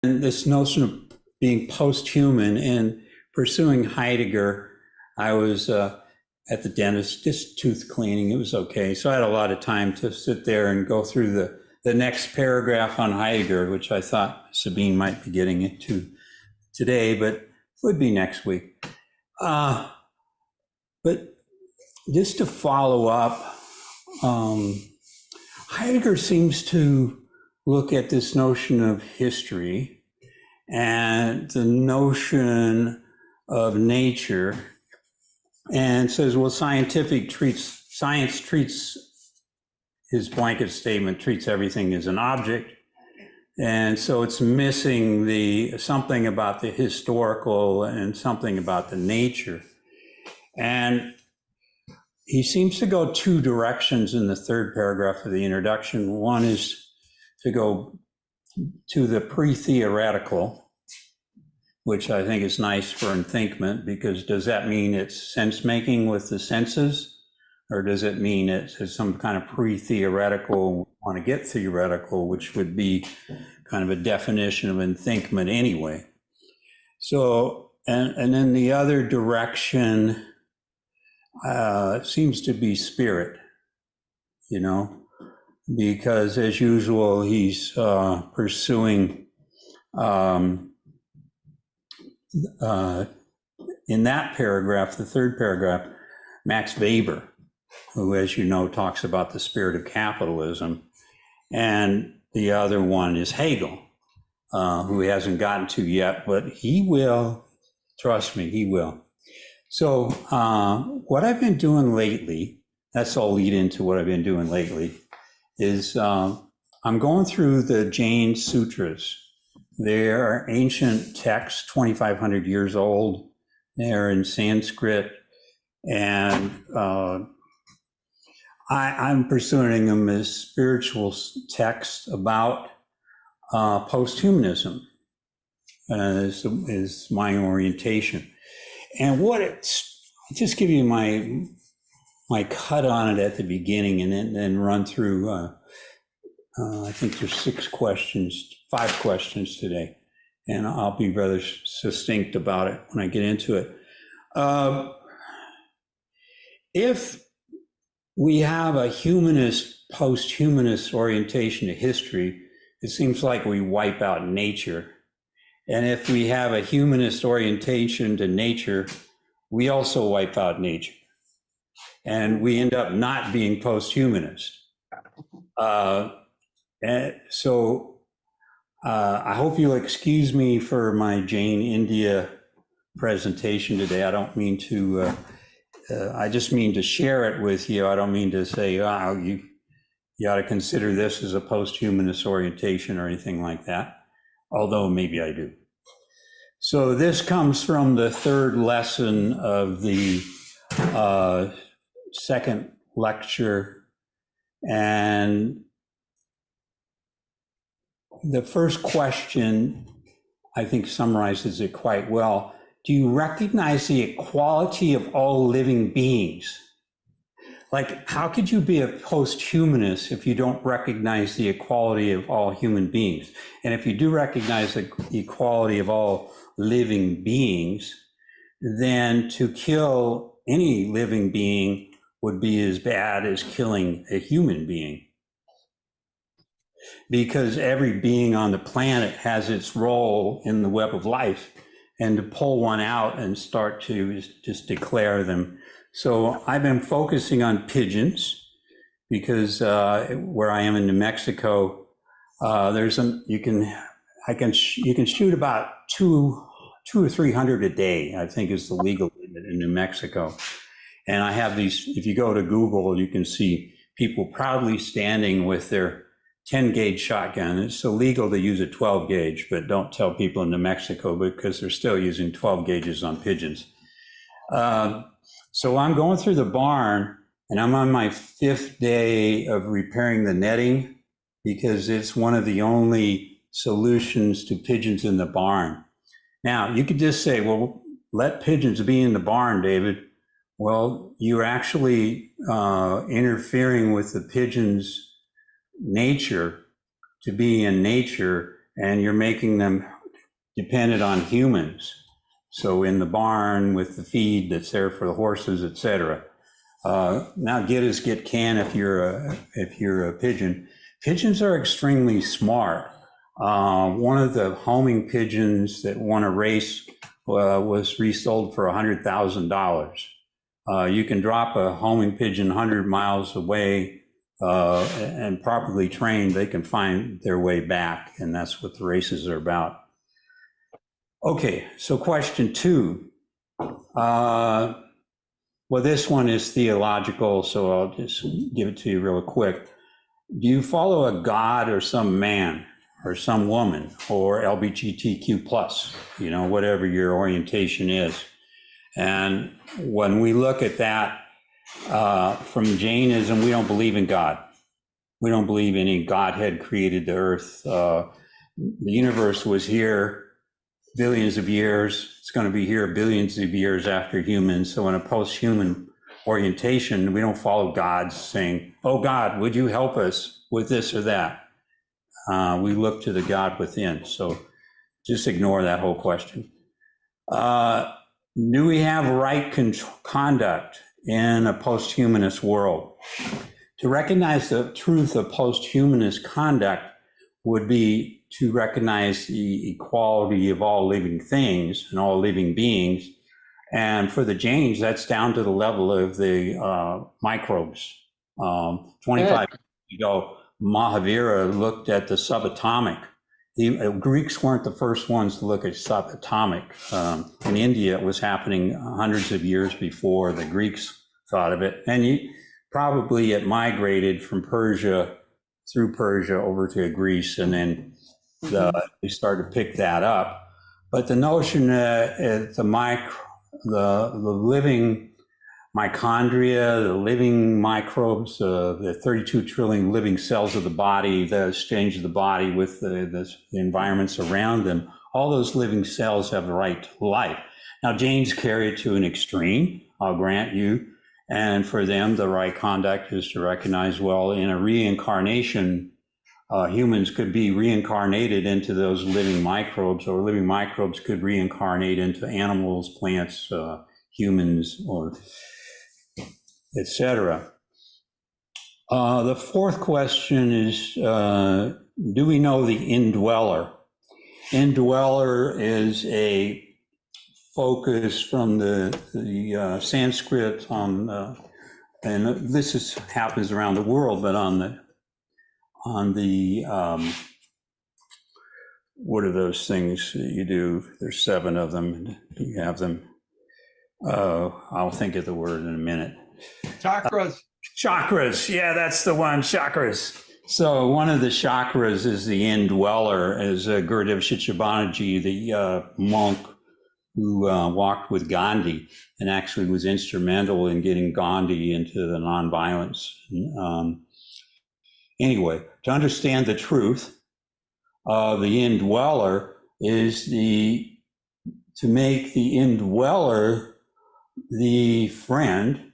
And this notion of being post-human and pursuing Heidegger, I was at the dentist, just tooth cleaning. It was okay. So I had a lot of time to sit there and go through the next paragraph on Heidegger, which I thought Sabine might be getting into today, but would be next week. But just to follow up, Heidegger seems to look at this notion of history and the notion of nature and says, well, science treats, his blanket statement treats everything as an object. And so it's missing something about the historical and something about the nature. And he seems to go two directions in the third paragraph of the introduction. One is to go to the pre-theoretical, which I think is nice for Enthinkment, because does that mean it's sense-making with the senses? Or does it mean it's some kind of pre-theoretical, want to get theoretical, which would be kind of a definition of Enthinkment anyway? So, and then the other direction seems to be spirit, because as usual, he's pursuing, in that paragraph, the third paragraph, Max Weber, who, as you know, talks about the spirit of capitalism. And the other one is Hegel, who he hasn't gotten to yet, but he will, trust me, he will. So what I've been doing lately, that's all lead into what I've been doing lately, is I'm going through the Jain Sutras. They're ancient texts, 2,500 years old. They're in Sanskrit, and I'm pursuing them as spiritual texts about posthumanism, is my orientation. And I'll just give you my cut on it at the beginning, and then run through, I think there's 5 questions today, and I'll be rather succinct about it when I get into it. If we have a humanist, post-humanist orientation to history, it seems like we wipe out nature. And if we have a humanist orientation to nature, we also wipe out nature. And we end up not being post-humanist. And so I hope you'll excuse me for my Jain India presentation today. I don't mean to, I just mean to share it with you. I don't mean to say, oh, you ought to consider this as a post-humanist orientation or anything like that, although maybe I do. So this comes from the third lesson of the second lecture, and the first question, I think, summarizes it quite well. Do you recognize the equality of all living beings? Like, how could you be a post-humanist if you don't recognize the equality of all human beings? And if you do recognize the equality of all living beings, then to kill any living being would be as bad as killing a human being. Because every being on the planet has its role in the web of life, and to pull one out and start to just declare them. So I've been focusing on pigeons because where I am in New Mexico, you can shoot about two or 300 a day, I think is the legal limit in New Mexico. And I have these, if you go to Google, you can see people proudly standing with their 10 gauge shotgun. It's illegal to use a 12 gauge, but don't tell people in New Mexico because they're still using 12 gauges on pigeons. So I'm going through the barn, and I'm on my 5th day of repairing the netting because it's one of the only solutions to pigeons in the barn. Now, you could just say, well, let pigeons be in the barn, David. Well, you're actually interfering with the pigeon's nature to be in nature and you're making them dependent on humans. So in the barn with the feed that's there for the horses, etc. Now get as get can if you're a pigeon. Pigeons are extremely smart. One of the homing pigeons that won a race was resold for $100,000. You can drop a homing pigeon 100 miles away and properly trained, they can find their way back, and that's what the races are about. Okay, so question 2. Well, this one is theological, so I'll just give it to you real quick. Do you follow a God or some man or some woman or LGBTQ plus, whatever your orientation is? And when we look at that from Jainism, we don't believe in God. We don't believe any Godhead created the earth. The universe was here billions of years. It's going to be here billions of years after humans. So in a post-human orientation, we don't follow God saying, oh God, would you help us with this or that? We look to the God within. So just ignore that whole question. Do we have right conduct in a post-humanist world? To recognize the truth of post-humanist conduct would be to recognize the equality of all living things and all living beings. And for the Jains, that's down to the level of the microbes. 25 years ago, Mahavira looked at the subatomic. The Greeks weren't the first ones to look at subatomic. In India, it was happening hundreds of years before the Greeks thought of it. And probably it migrated from Persia, through Persia over to Greece, and then they started to pick that up. But the notion that the living mitochondria, the living microbes, the 32 trillion living cells of the body, the exchange of the body with the environments around them, all those living cells have the right to life. Now, Jains carry it to an extreme, I'll grant you, and for them, the right conduct is to recognize, well, in a reincarnation, humans could be reincarnated into those living microbes, or living microbes could reincarnate into animals, plants, humans, or etc. The fourth question is, do we know the indweller? Indweller is a focus from the Sanskrit on, and this happens around the world, but on the what are those things that you do? There's 7 of them. You have them. I'll think of the word in a minute. Chakras. Chakras. Yeah, that's the one. Chakras. So one of the chakras is the indweller, as Gurudev Shikshabhanaji, the monk who walked with Gandhi and actually was instrumental in getting Gandhi into the nonviolence. Anyway, to understand the truth of the indweller is to make the indweller the friend,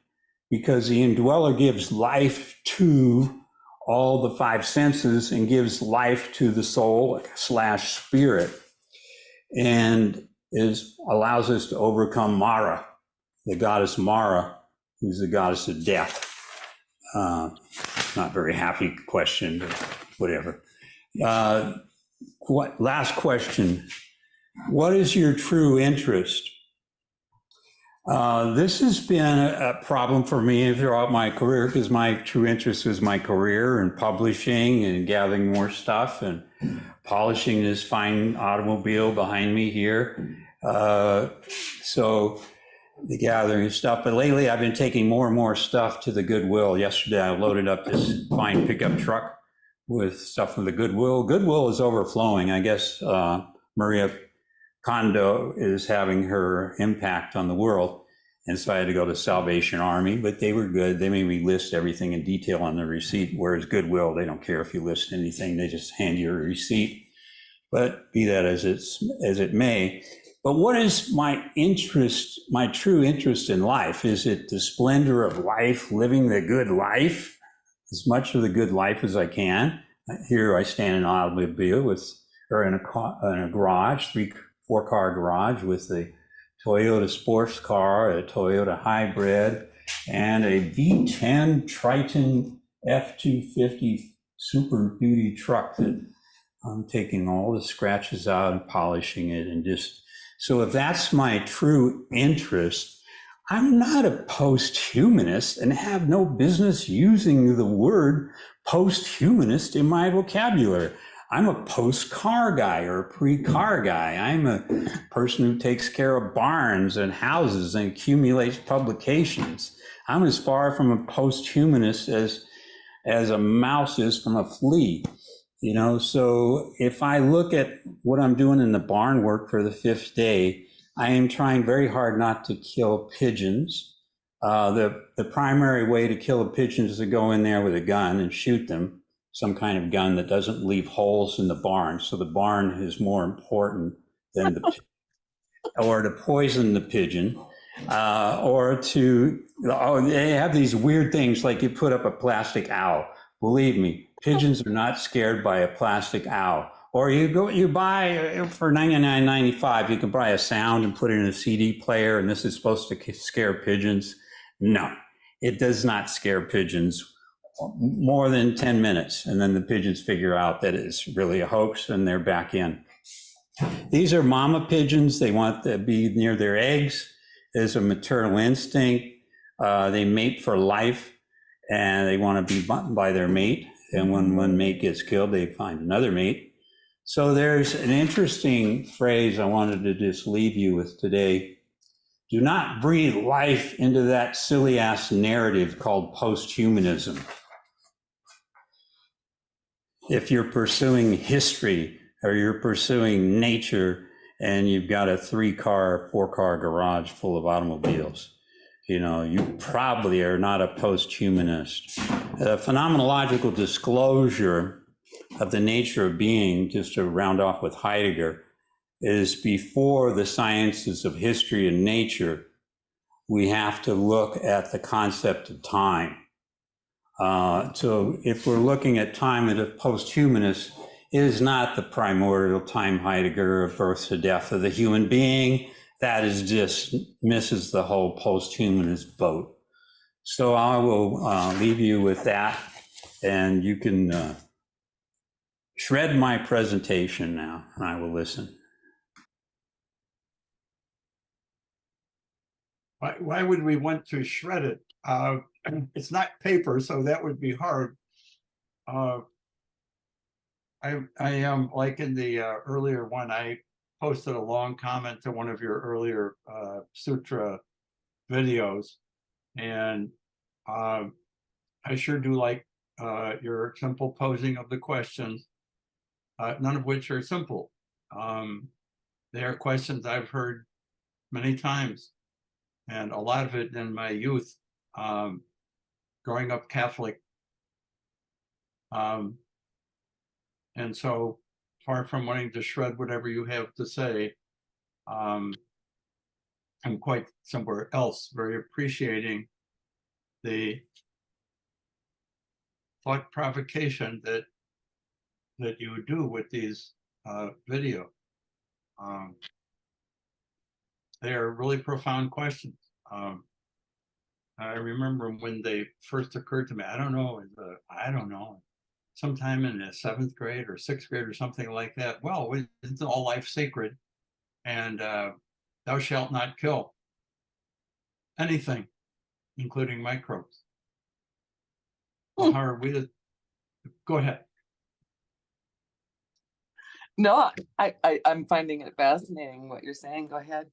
because the indweller gives life to all the 5 senses and gives life to the soul / spirit, and allows us to overcome Mara, the goddess Mara, who's the goddess of death. Not very happy question, but whatever. Last question. What is your true interest? This has been a problem for me throughout my career, because my true interest was my career in publishing and gathering more stuff and polishing this fine automobile behind me here. So the gathering of stuff, but lately I've been taking more and more stuff to the Goodwill. Yesterday I loaded up this fine pickup truck with stuff from the Goodwill. Goodwill is overflowing. I guess Maria Kondo is having her impact on the world. And so I had to go to Salvation Army, but they were good. They made me list everything in detail on the receipt, whereas Goodwill, they don't care if you list anything. They just hand you a receipt. But be that as it may. But what is my interest, my true interest in life? Is it the splendor of life, living the good life, as much of the good life as I can? Here I stand in an automobile with or in a garage, 4-car garage with a Toyota sports car, a Toyota hybrid, and a V10 Triton F250 Super Duty truck that I'm taking all the scratches out and polishing it. And just, so if that's my true interest, I'm not a post-humanist and have no business using the word post-humanist in my vocabulary. I'm a post-car guy or a pre-car guy. I'm a person who takes care of barns and houses and accumulates publications. I'm as far from a post-humanist as a mouse is from a flea. You know, so if I look at what I'm doing in the barn work for the 5th day, I am trying very hard not to kill pigeons. The primary way to kill a pigeon is to go in there with a gun and shoot them, some kind of gun that doesn't leave holes in the barn. So the barn is more important than the, or to poison the pigeon, or to, they have these weird things like you put up a plastic owl. Believe me, pigeons are not scared by a plastic owl. Or you buy for $99.95, you can buy a sound and put it in a CD player, and this is supposed to scare pigeons. No, it does not scare pigeons more than 10 minutes. And then the pigeons figure out that it's really a hoax and they're back in. These are mama pigeons. They want to be near their eggs. There's a maternal instinct. They mate for life, and they want to be by their mate. And when one mate gets killed, they find another mate. So there's an interesting phrase I wanted to just leave you with today. Do not breathe life into that silly ass narrative called posthumanism. If you're pursuing history or you're pursuing nature and you've got a 3-car, 4-car garage full of automobiles, you know, you probably are not a post-humanist. The phenomenological disclosure of the nature of being, just to round off with Heidegger, is before the sciences of history and nature, we have to look at the concept of time. So if we're looking at time as a post-humanist, it is not the primordial time Heidegger of birth to death of the human being. That is just misses the whole post-humanist boat. So I will leave you with that, and you can shred my presentation now, and I will listen. Why would we want to shred it? It's not paper, so that would be hard. I am like in the earlier one, I posted a long comment to one of your earlier sutra videos, and I sure do like your simple posing of the questions, none of which are simple. They are questions I've heard many times, and a lot of it in my youth, growing up Catholic. And so far from wanting to shred whatever you have to say, I'm quite somewhere else, very appreciating the thought provocation that you do with these video. They are really profound questions. I remember when they first occurred to me, I don't know, sometime in the 7th grade or 6th grade or something like that. Well, isn't all life sacred? And thou shalt not kill anything, including microbes. Well, how are we to go ahead? No, I'm finding it fascinating what you're saying. Go ahead.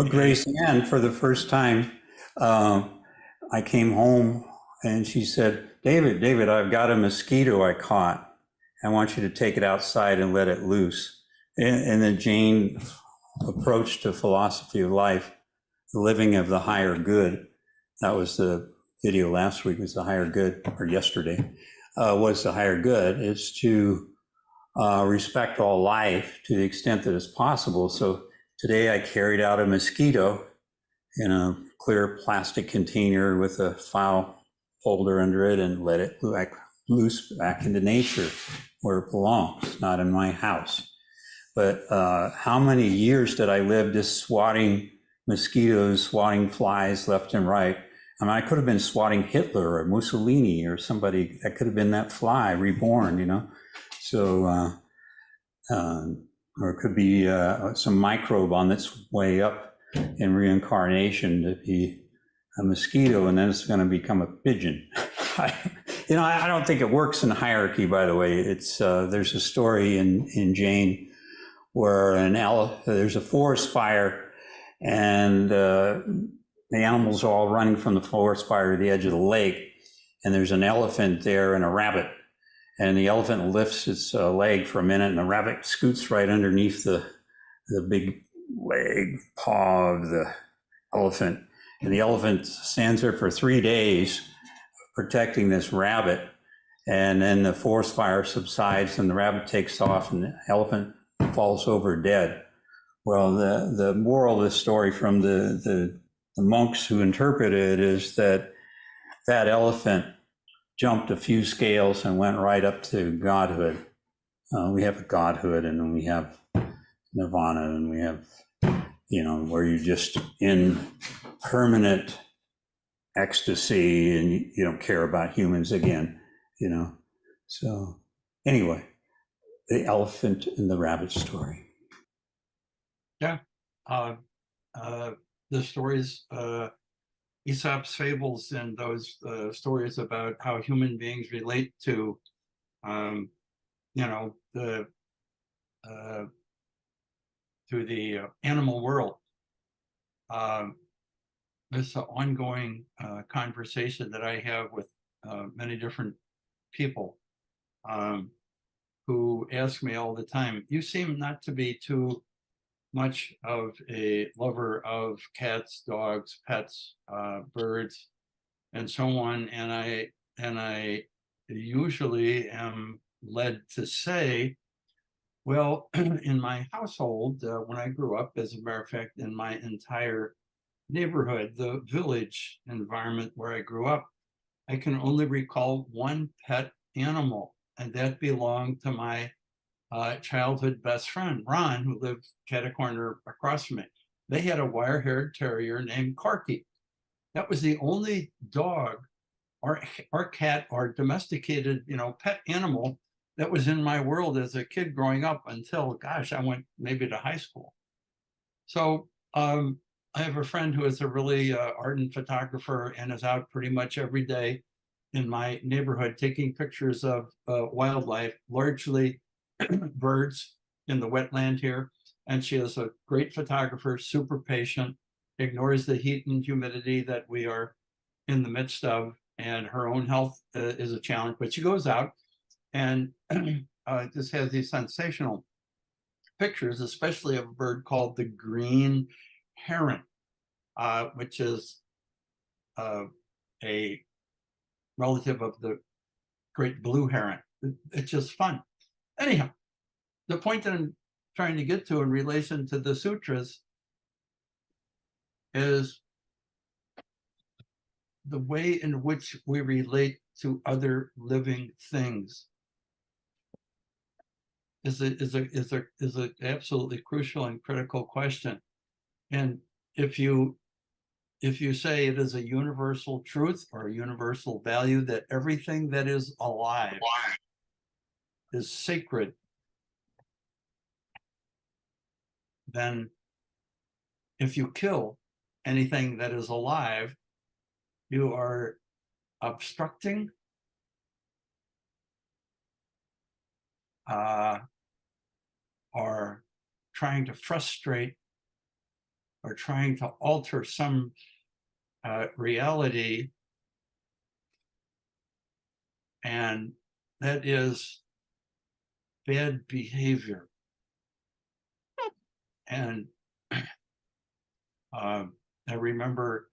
Grace Ann, for the first time, I came home and she said, David, I've got a mosquito I caught. I want you to take it outside and let it loose. And then Jane approach to philosophy of life, the living of the higher good. That was the video last week, was the higher good, or yesterday, was the higher good. It's to respect all life to the extent that it's possible. So today I carried out a mosquito in a clear plastic container with a file folder under it and let it, I loose back into nature where it belongs, not in my house. But how many years did I live just swatting mosquitoes, swatting flies left and right? I mean, I could have been swatting Hitler or Mussolini or somebody that could have been that fly reborn, you know? So, or it could be some microbe on its way up in reincarnation to be a mosquito, and then it's going to become a pigeon. I don't think it works in hierarchy, by the way. It's there's a story in Jane where there's a forest fire, and the animals are all running from the forest fire to the edge of the lake, and there's an elephant there and a rabbit, and the elephant lifts its leg for a minute, and the rabbit scoots right underneath the big leg paw of the elephant, and the elephant stands there for 3 days protecting this rabbit, and then the forest fire subsides and the rabbit takes off and the elephant falls over dead. Well, the moral of this story from the monks who interpret it is that elephant jumped a few scales and went right up to godhood. We have godhood, and then we have nirvana, and we have, where you're just in permanent ecstasy and you don't care about humans again, So anyway, the elephant and the rabbit story. Yeah. The stories, Aesop's fables, and those stories about how human beings relate to, the animal world. This ongoing conversation that I have with many different people who ask me all the time, you seem not to be too much of a lover of cats, dogs, pets, birds, and so on. And I usually am led to say, well, in my household, when I grew up, as a matter of fact, in my entire neighborhood, the village environment where I grew up, I can only recall one pet animal, and that belonged to my childhood best friend, Ron, who lived cat a corner across from me. They had a wire-haired terrier named Corky. That was the only dog or cat or domesticated, pet animal that was in my world as a kid growing up until, gosh, I went maybe to high school. So I have a friend who is a really ardent photographer and is out pretty much every day in my neighborhood taking pictures of wildlife, largely birds in the wetland here. And she is a great photographer, super patient, ignores the heat and humidity that we are in the midst of, and her own health is a challenge, but she goes out and just has these sensational pictures, especially of a bird called the green heron, which is a relative of the great blue heron. It's just fun. Anyhow, the point that I'm trying to get to in relation to the sutras is the way in which we relate to other living things is a absolutely crucial and critical question. And if you say it is a universal truth or a universal value that everything that is alive is sacred, then if you kill anything that is alive, you are obstructing or trying to frustrate or trying to alter some reality, and that is bad behavior. And I remember,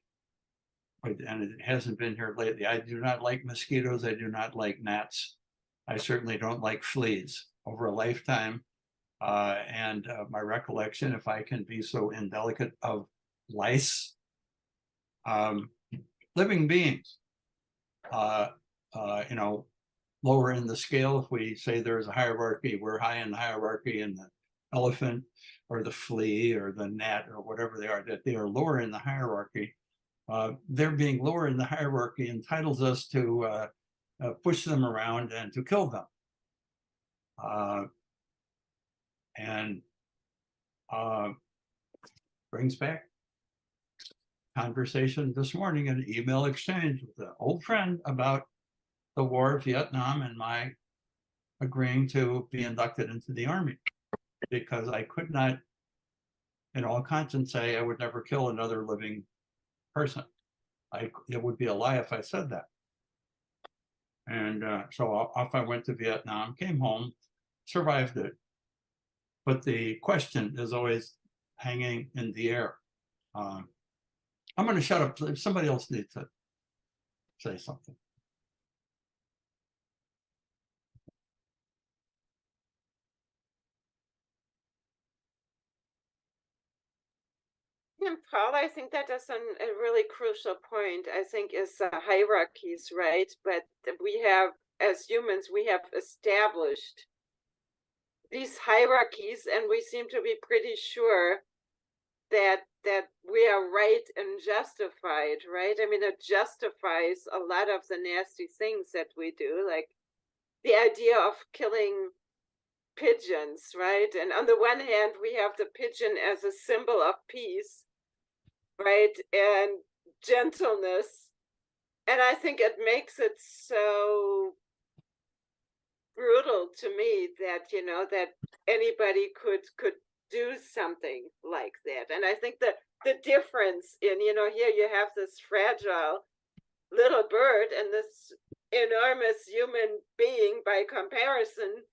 and it hasn't been here lately, I do not like mosquitoes. I do not like gnats. I certainly don't like fleas. Over a lifetime, and my recollection, if I can be so indelicate, of lice, living beings, lower in the scale. If we say there's a hierarchy, we're high in the hierarchy, and the elephant or the flea or the gnat or whatever they are, that they are lower in the hierarchy. Their being lower in the hierarchy entitles us to push them around and to kill them. And brings back conversation this morning, an email exchange with an old friend about the war of Vietnam and my agreeing to be inducted into the Army, because I could not in all conscience say I would never kill another living person. It would be a lie if I said that. And so off I went to Vietnam, came home, survived it. But the question is always hanging in the air. I'm going to shut up. If somebody else needs to say something. And Paul, I think that is a really crucial point. I think is hierarchies, right? But we have, as humans, we have established these hierarchies, and we seem to be pretty sure that we are right and justified, right? I mean, it justifies a lot of the nasty things that we do, like the idea of killing pigeons, right? And on the one hand, we have the pigeon as a symbol of peace, right, and gentleness, and I think it makes it so brutal to me that, you know, that anybody could do something like that. And I think that the difference in, you know, here you have this fragile little bird and this enormous human being by comparison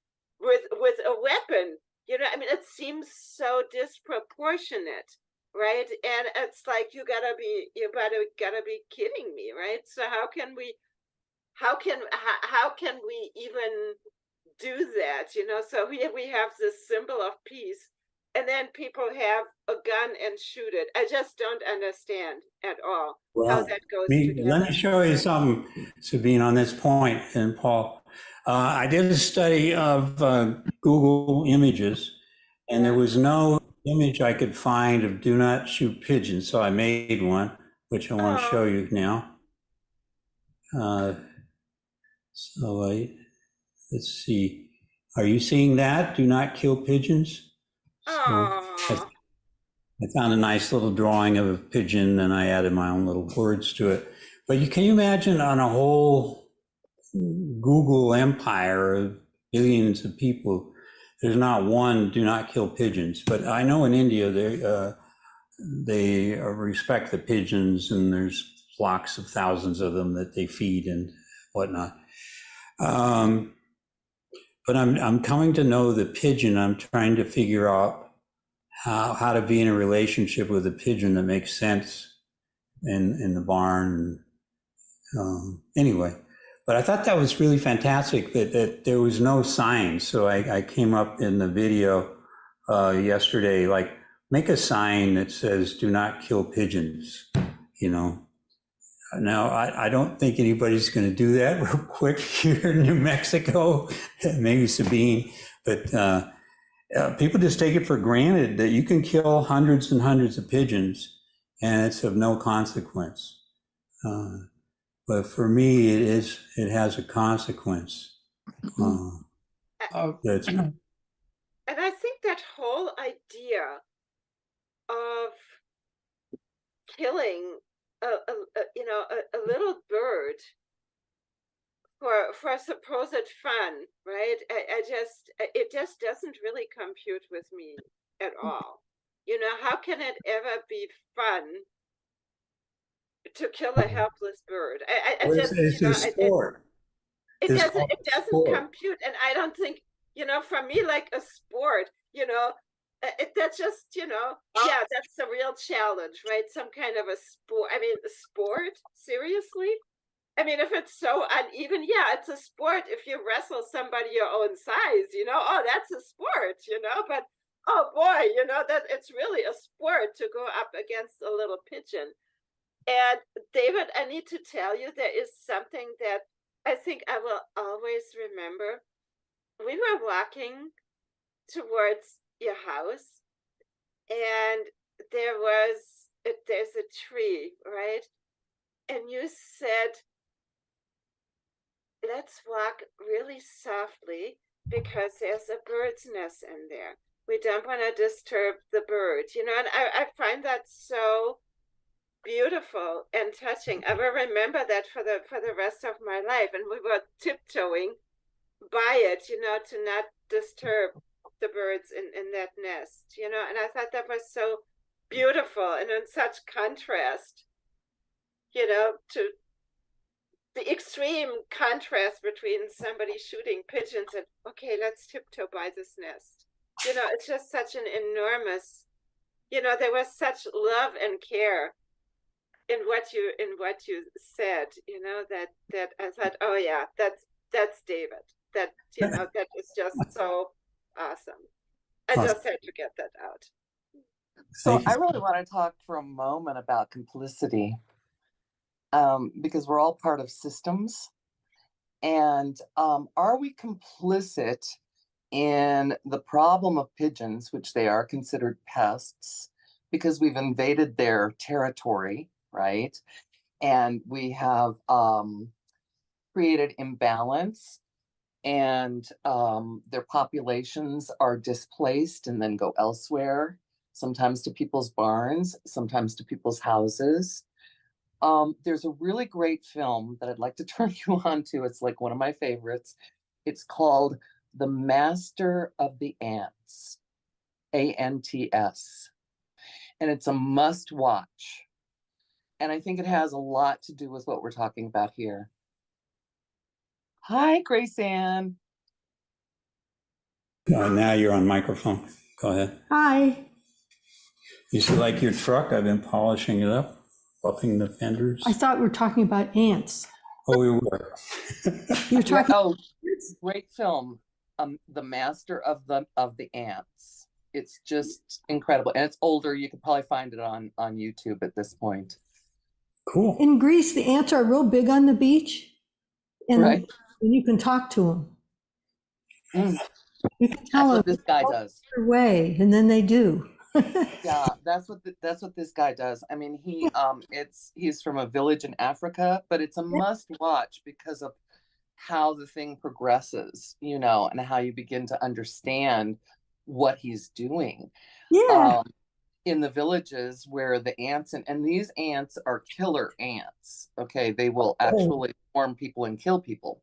with a weapon, you know, I mean, it seems so disproportionate, right? And it's like, you gotta be kidding me, right? So how can we even do that, you know? So here we have this symbol of peace, and then people have a gun and shoot it. I just don't understand at all how that goes together. Let me show you something, Sabine, on this point, and Paul. I did a study of Google images, and there was no image I could find of do not shoot pigeons, so I made one, which I want to show you now. Let's see. Are you seeing that? Do not kill pigeons? I found a nice little drawing of a pigeon, and I added my own little words to it. But can you imagine on a whole Google empire of billions of people, there's not one do not kill pigeons. But I know in India they respect the pigeons, and there's flocks of thousands of them that they feed and whatnot. But I'm coming to know the pigeon. I'm trying to figure out how to be in a relationship with a pigeon that makes sense in the barn. Anyway, but I thought that was really fantastic that there was no sign. So I came up in the video yesterday, like, make a sign that says do not kill pigeons, you know. Now, I don't think anybody's going to do that real quick here in New Mexico, maybe Sabine, but people just take it for granted that you can kill hundreds and hundreds of pigeons and it's of no consequence. But for me, it has a consequence. And I think that whole idea of killing a little bird for supposed fun, right? It just doesn't really compute with me at all. You know, how can it ever be fun to kill a helpless bird? It's a sport. It doesn't compute, and I don't think, you know, for me, like a sport, you know, that's just, you know, yeah, that's a real challenge, right? Some kind of a sport. I mean, a sport? Seriously? I mean, if it's so uneven, yeah, it's a sport. If you wrestle somebody your own size, you know, oh, that's a sport, you know, but oh boy, you know, that it's really a sport to go up against a little pigeon. And David, I need to tell you, there is something that I think I will always remember we were walking towards your house, and there's a tree, right? And you said, let's walk really softly because there's a bird's nest in there. We don't want to disturb the bird, and I find that so beautiful and touching. I will remember that for the rest of my life. And we were tiptoeing by it, to not disturb the birds in that nest, and I thought that was so beautiful and in such contrast, to the extreme contrast between somebody shooting pigeons and, okay, let's tiptoe by this nest. It's just such an enormous, there was such love and care in what you said, that I thought, oh yeah, that's David. That that is just so awesome. I just had to get that out. So I really want to talk for a moment about complicity, because we're all part of systems. And are we complicit in the problem of pigeons, which they are considered pests, because we've invaded their territory, right? And we have created imbalance, and their populations are displaced and then go elsewhere, sometimes to people's barns, sometimes to people's houses. There's a really great film that I'd like to turn you on to. It's like one of my favorites. It's called The Master of the Ants, Ants. And it's a must watch. And I think it has a lot to do with what we're talking about here. Hi, Grace Ann. Now you're on microphone. Go ahead. Hi. You see, like your truck, I've been polishing it up, buffing the fenders. I thought we were talking about ants. Oh, we were. You're talking. Oh, it's a great film. The Master of the Ants. It's just incredible, and it's older. You could probably find it on YouTube at this point. Cool. In Greece, the ants are real big on the beach, and Right. you can talk to them. Mm. You can tell That's what them this guy does. their way, and then they do. Yeah, that's what this guy does. I mean, he's from a village in Africa, but it's a must watch because of how the thing progresses, and how you begin to understand what he's doing. Yeah. In the villages where the ants, and these ants are killer ants. Okay, they will actually harm people and kill people.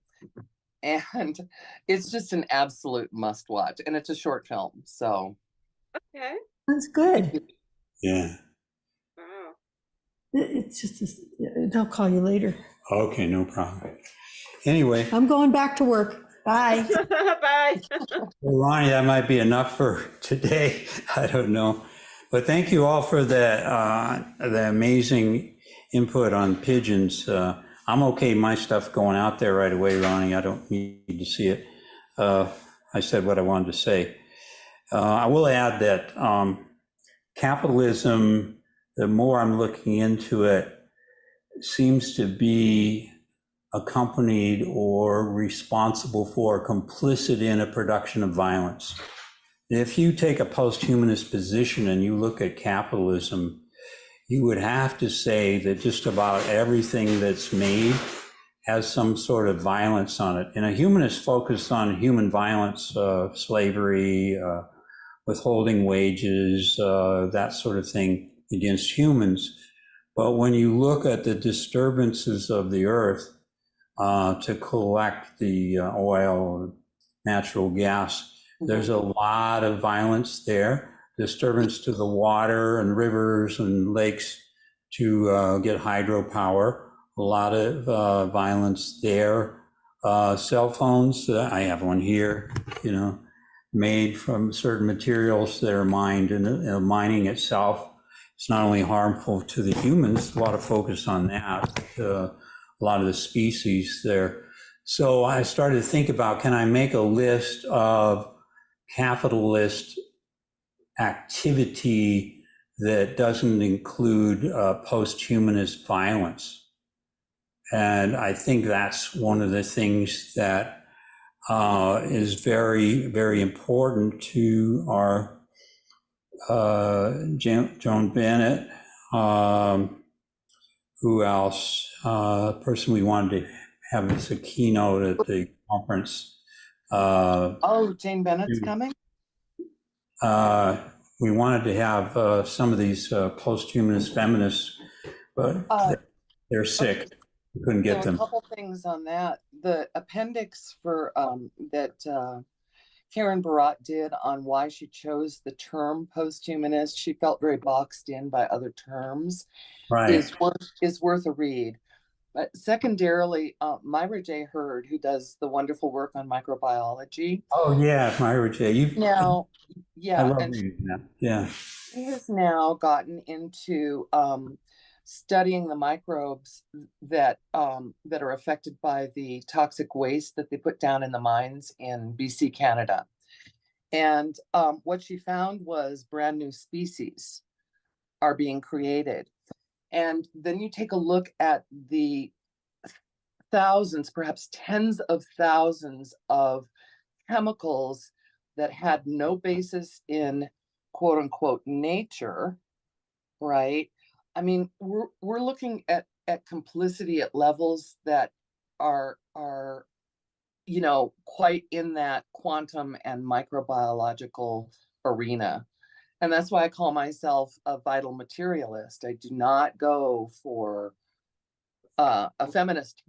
And it's just an absolute must watch. And it's a short film. So Okay. That's good. Yeah. Wow. It's just, they'll call you later. Okay, no problem. Anyway, I'm going back to work. Bye. Bye. well, Ronnie, that might be enough for today. I don't know. But thank you all for the amazing input on pigeons. I'm okay, my stuff going out there right away, Ronnie. I don't need to see it. I said what I wanted to say. I will add that capitalism, the more I'm looking into it, seems to be accompanied or responsible for, complicit in a production of violence. If you take a post-humanist position and you look at capitalism, you would have to say that just about everything that's made has some sort of violence on it. And a humanist focused on human violence, slavery, withholding wages, that sort of thing against humans. But when you look at the disturbances of the earth to collect the oil, natural gas, there's a lot of violence there. Disturbance to the water and rivers and lakes to get hydropower, a lot of violence there. Cell phones, I have one here, made from certain materials that are mined, and mining itself is not only harmful to the humans, a lot of focus on that, a lot of the species there. So I started to think about, can I make a list of capitalist activity that doesn't include post-humanist violence? And I think that's one of the things that is very, very important to our Joan Bennett. Who else? Person we wanted to have as a keynote at the conference. Oh, Jane Bennett's coming? We wanted to have some of these posthumanist feminists, but they're sick. Okay. We couldn't get So them. a couple things on that. The appendix for that Karen Barat did on why she chose the term posthumanist, she felt very boxed in by other terms, Right. is worth a read. But secondarily, Myra J. Hurd, who does the wonderful work on microbiology. Oh yeah, Myra J. Now, yeah, I love and reading that. Yeah. she has now gotten into studying the microbes that that are affected by the toxic waste that they put down in the mines in BC, Canada. And what she found was brand new species are being created. And then you take a look at the thousands, perhaps tens of thousands of chemicals that had no basis in quote unquote nature, right? I mean, we're looking at complicity at levels that are you know, quite in that quantum and microbiological arena. And that's why I call myself a vital materialist. I do not go for a feminist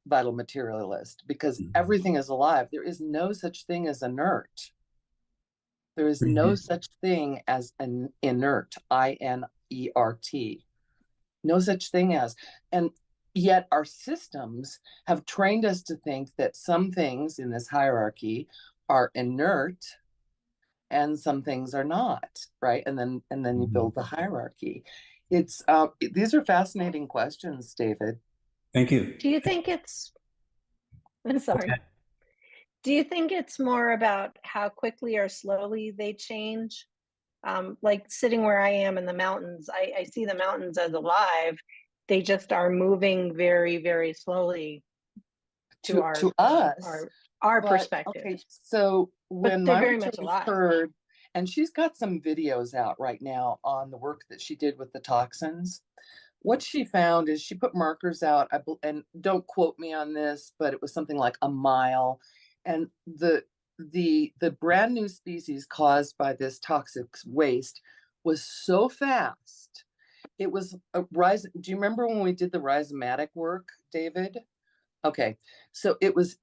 vital materialist, because everything is alive. There is no such thing as inert. There is no such thing as an inert, INERT. No such thing as. And yet our systems have trained us to think that some things in this hierarchy are inert and some things are not, right? And then you build the hierarchy. It's these are fascinating questions, David. Thank you. Do you think it's, I'm sorry. Okay. Do you think it's more about how quickly or slowly they change? Like sitting where I am in the mountains, I see the mountains as alive. They just are moving very, very slowly to our perspective. Okay, so when they're Myra very much alive. Heard, and she's got some videos out right now on the work that she did with the toxins. What she found is she put markers out, and don't quote me on this, but it was something like a mile, and the brand new species caused by this toxic waste was so fast. It was a rise. Do you remember when we did the rhizomatic work, David? Okay, so it was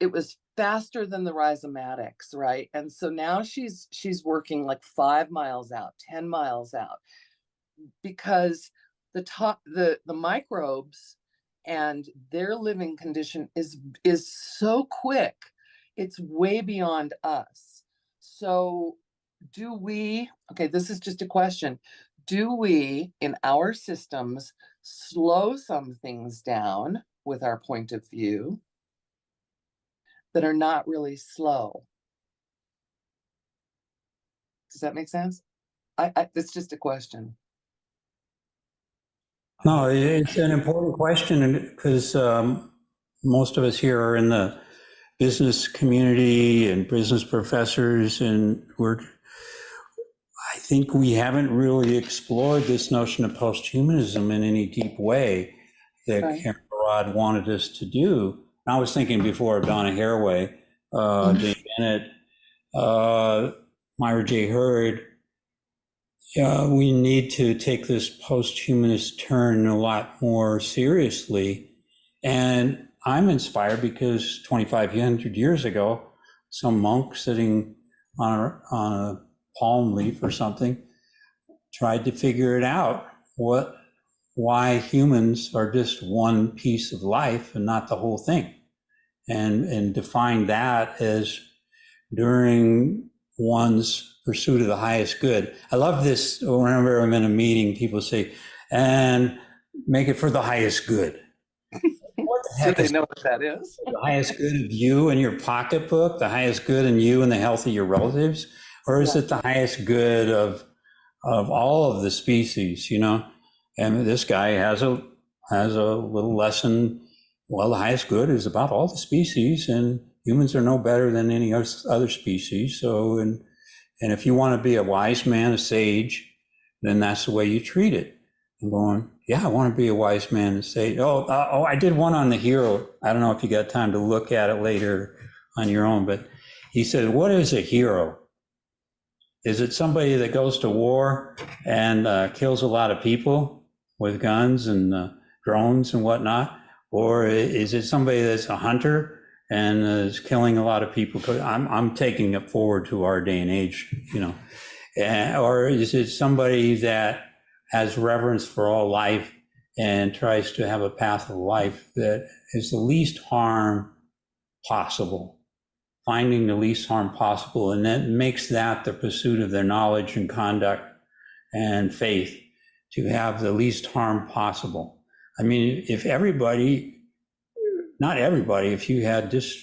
faster than the rhizomatics, right? And so now she's working like 5 miles out, 10 miles out, because the microbes and their living condition is so quick. It's way beyond us. So do we, okay, this is just a question. Do we in our systems slow some things down with our point of view that are not really slow? Does that make sense? It's just a question. No, it's an important question because most of us here are in the business community and business professors, and I think we haven't really explored this notion of posthumanism in any deep way that Right. Karen Barad wanted us to do. I was thinking before of Donna Haraway, Jane Bennett, Myra J. Hurd. We need to take this post-humanist turn a lot more seriously. And I'm inspired because 2,500 years ago, some monk sitting on a palm leaf or something tried to figure it out, why humans are just one piece of life and not the whole thing. And define that as during one's pursuit of the highest good. I love this. Whenever I'm in a meeting, people say, and make it for the highest good. What the heck? Do they know what that is? The highest good of you and your pocketbook, the highest good in you and the health of your relatives? Or is it the highest good of all of the species, you know? And this guy has a little lesson well, the highest good is about all the species, and humans are no better than any other species. So, and if you want to be a wise man, a sage, then that's the way you treat it. I'm going, yeah, I want to be a wise man and sage. I did one on the hero. I don't know if you got time to look at it later on your own, but he said, what is a hero? Is it somebody that goes to war and kills a lot of people with guns and drones and whatnot? Or is it somebody that's a hunter and is killing a lot of people? Because I'm taking it forward to our day and age, you know. Or is it somebody that has reverence for all life and tries to have a path of life that is the least harm possible, finding the least harm possible, and that makes that the pursuit of their knowledge and conduct and faith, to have the least harm possible. I mean, if everybody, not everybody, if you had just,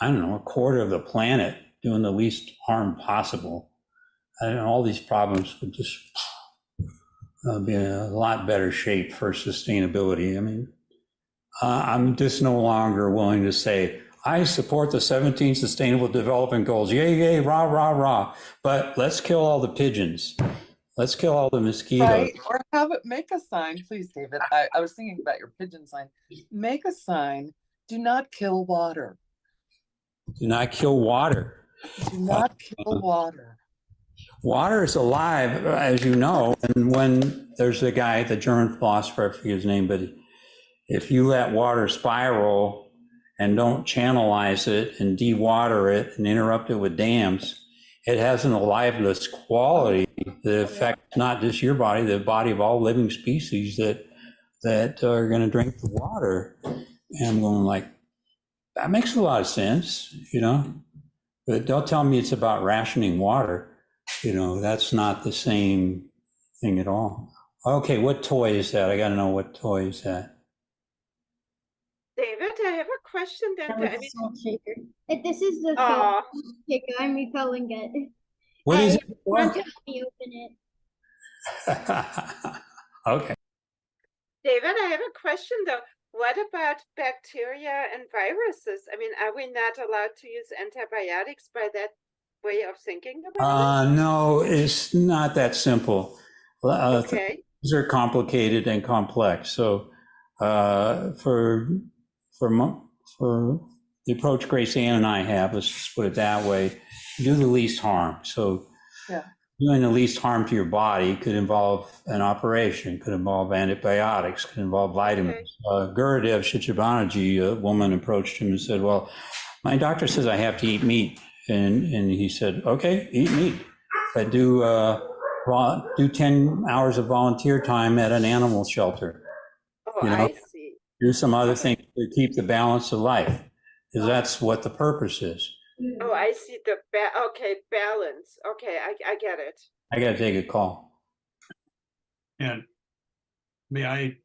I don't know, a quarter of the planet doing the least harm possible, and all these problems would just be in a lot better shape for sustainability. I mean, I'm just no longer willing to say, I support the 17 Sustainable Development Goals. Yay, yay, rah, rah, rah. But let's kill all the pigeons. Let's kill all the mosquitoes. Right, or have it, make a sign, please, David. I was thinking about your pigeon sign. Make a sign, do not kill water. Do not kill water. Do not kill water. Water is alive, as you know, and when there's a guy, the German philosopher, I forget his name, but if you let water spiral and don't channelize it and de-water it and interrupt it with dams, it has an aliveness quality that affects not just your body, the body of all living species that are going to drink the water. And I'm going like, that makes a lot of sense, you know, but don't tell me it's about rationing water. You know, that's not the same thing at all. Okay, what toy is that? I got to know what toy is that. David, I have a question then. That was salt shaker. This is the Aw. salt shaker. I'm repelling it. What is I it? want to help me open it. Okay. David, I have a question though. What about bacteria and viruses? I mean, are we not allowed to use antibiotics by that way of thinking about No, it's not that simple. it? Okay. Things are complicated and complex. So for the approach Grace Ann and I have, let's just put it that way, do the least harm. So Yeah. doing the least harm to your body could involve an operation, could involve antibiotics, could involve vitamins. Gurudev Shichabanarji, a woman approached him and said, well, my doctor says I have to eat meat. And he said, okay, eat meat, but do 10 hours of volunteer time at an animal shelter. Oh, You know, I see. do some other things to keep the balance of life, because that's what the purpose is. Oh, I see the okay, balance. Okay, I get it. I got to take a call. And may I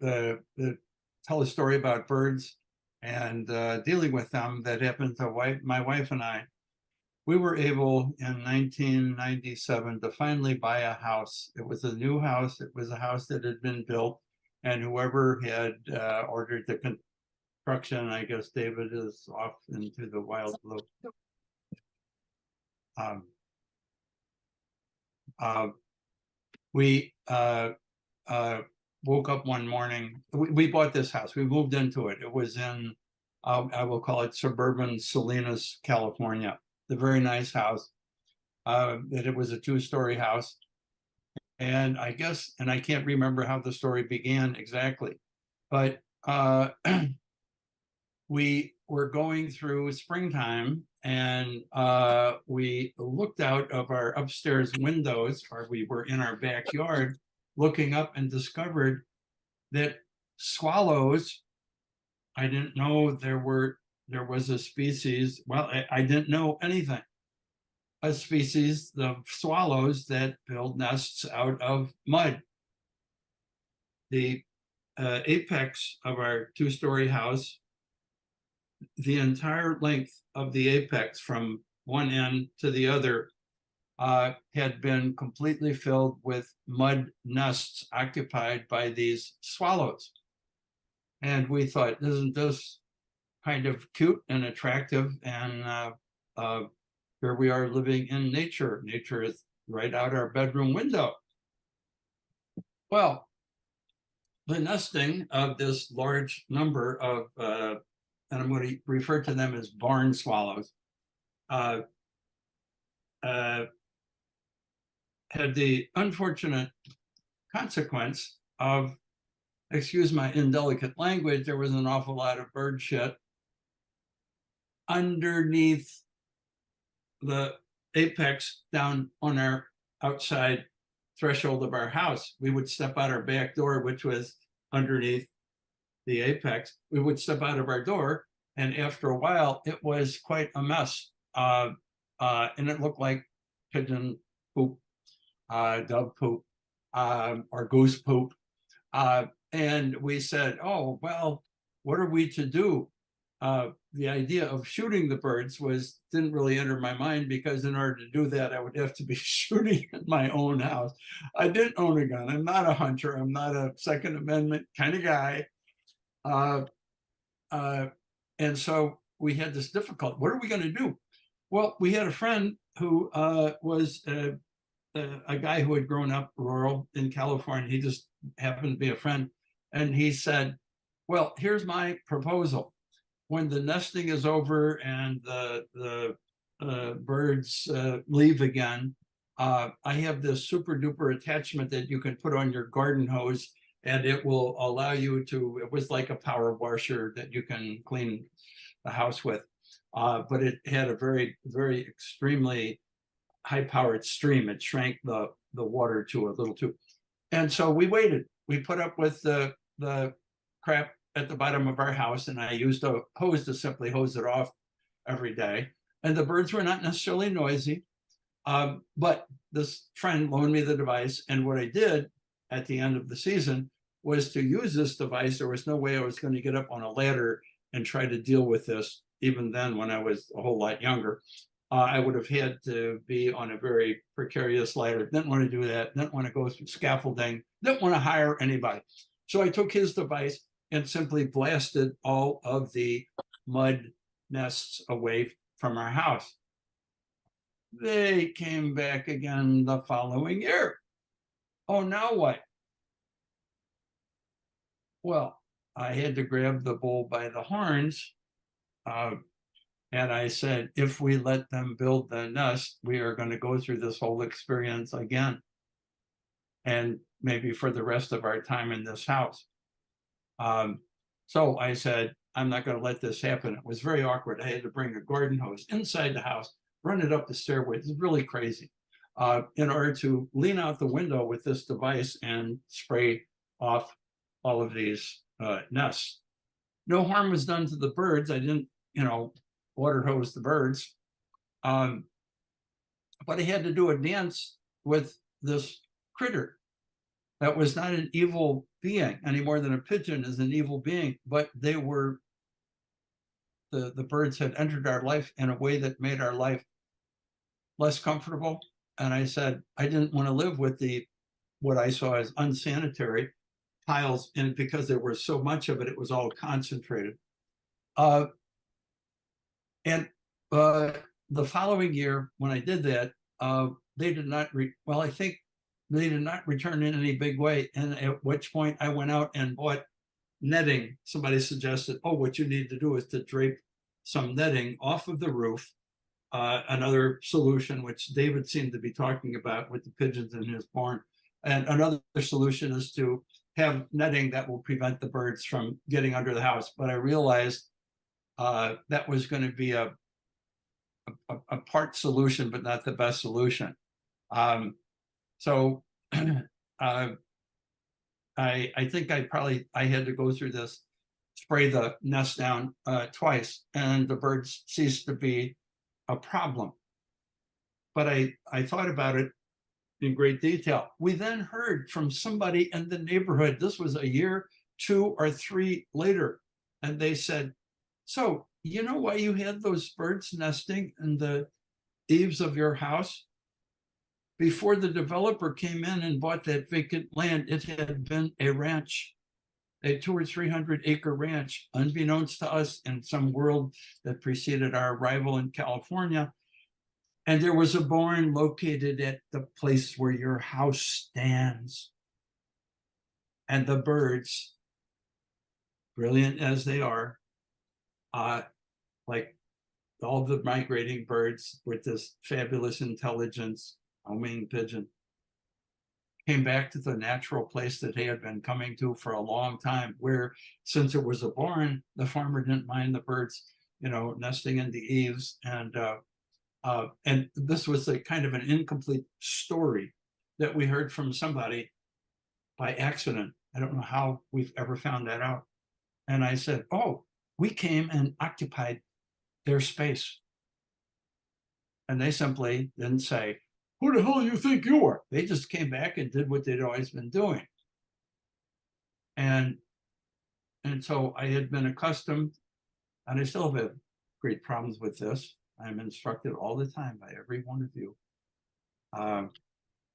tell a story about birds and dealing with them that happened to my wife and I. We were able in 1997 to finally buy a house. It was a new house. It was a house that had been built, and whoever had ordered the construction, I guess David is off into the wild blue. We woke up one morning. We bought this house. We moved into it. It was in, I will call it suburban Salinas, California. The very nice house. That it was a 2-story house. And I guess, and I can't remember how the story began exactly, but we were going through springtime, and we looked out of our upstairs windows, or we were in our backyard looking up, and discovered that swallows, I didn't know there was a species, well, I didn't know anything. A species of swallows that build nests out of mud. The apex of our 2-story house, the entire length of the apex from one end to the other had been completely filled with mud nests occupied by these swallows. And we thought, isn't this kind of cute and attractive. And here we are living in nature. Nature is right out our bedroom window. Well, the nesting of this large number of, and I'm going to refer to them as barn swallows, had the unfortunate consequence of, excuse my indelicate language, there was an awful lot of bird shit underneath the apex down on our outside threshold of our house. We would step out our back door, which was underneath the apex. We would step out of our door, and after a while, it was quite a mess. And it looked like pigeon poop, dove poop, or goose poop. And we said, oh, well, what are we to do? The idea of shooting the birds didn't really enter my mind, because in order to do that, I would have to be shooting at my own house. I didn't own a gun. I'm not a hunter. I'm not a Second Amendment kind of guy. And so we had this difficulty. What are we going to do? Well, we had a friend who was a guy who had grown up rural in California. He just happened to be a friend. And he said, well, here's my proposal. When the nesting is over and the birds leave again, I have this super duper attachment that you can put on your garden hose, and it will allow you to, it was like a power washer that you can clean the house with. But it had a very, very extremely high powered stream. It shrank the water to a little tube. And so we waited. We put up with the crap at the bottom of our house, and I used a hose to simply hose it off every day. And the birds were not necessarily noisy, but this friend loaned me the device. And what I did at the end of the season was to use this device. There was no way I was going to get up on a ladder and try to deal with this. Even then, when I was a whole lot younger, I would have had to be on a very precarious ladder. Didn't want to do that. Didn't want to go through scaffolding. Didn't want to hire anybody. So I took his device and simply blasted all of the mud nests away from our house. They came back again the following year. Oh, now what? Well, I had to grab the bull by the horns. And I said, if we let them build the nest, we are going to go through this whole experience again. And maybe for the rest of our time in this house. So I said, I'm not going to let this happen. It was very awkward. I had to bring a garden hose inside the house, run it up the stairway. It's really crazy. In order to lean out the window with this device and spray off all of these nests. No harm was done to the birds. I didn't, water hose the birds. But I had to do a dance with this critter that was not an evil being any more than a pigeon is an evil being, but they were, the birds had entered our life in a way that made our life less comfortable. And I said, I didn't want to live with what I saw as unsanitary tiles, and because there was so much of it, it was all concentrated. And the following year, when I did that, they did not, I think they did not return in any big way. And at which point I went out and bought netting. Somebody suggested, oh, what you need to do is to drape some netting off of the roof. Another solution, which David seemed to be talking about with the pigeons in his barn. And another solution is to have netting that will prevent the birds from getting under the house. But I realized that was going to be a part solution, but not the best solution. So I think I had to go through this, spray the nest down twice, and the birds ceased to be a problem. But I thought about it in great detail. We then heard from somebody in the neighborhood, this was a year, 2 or 3 later, and they said, so you know why you had those birds nesting in the eaves of your house? Before the developer came in and bought that vacant land, it had been a ranch. a 200 or 300 acre ranch, unbeknownst to us in some world that preceded our arrival in California. And there was a barn located at the place where your house stands. And the birds, brilliant as they are, like all the migrating birds with this fabulous intelligence, a winged pigeon, came back to the natural place that they had been coming to for a long time, where since it was a barn, the farmer didn't mind the birds, nesting in the eaves. And this was a kind of an incomplete story that we heard from somebody by accident. I don't know how we've ever found that out. And I said, oh, we came and occupied their space. And they simply didn't say, who the hell do you think you are? They just came back and did what they'd always been doing. And so I had been accustomed, and I still have great problems with this. I'm instructed all the time by every one of you.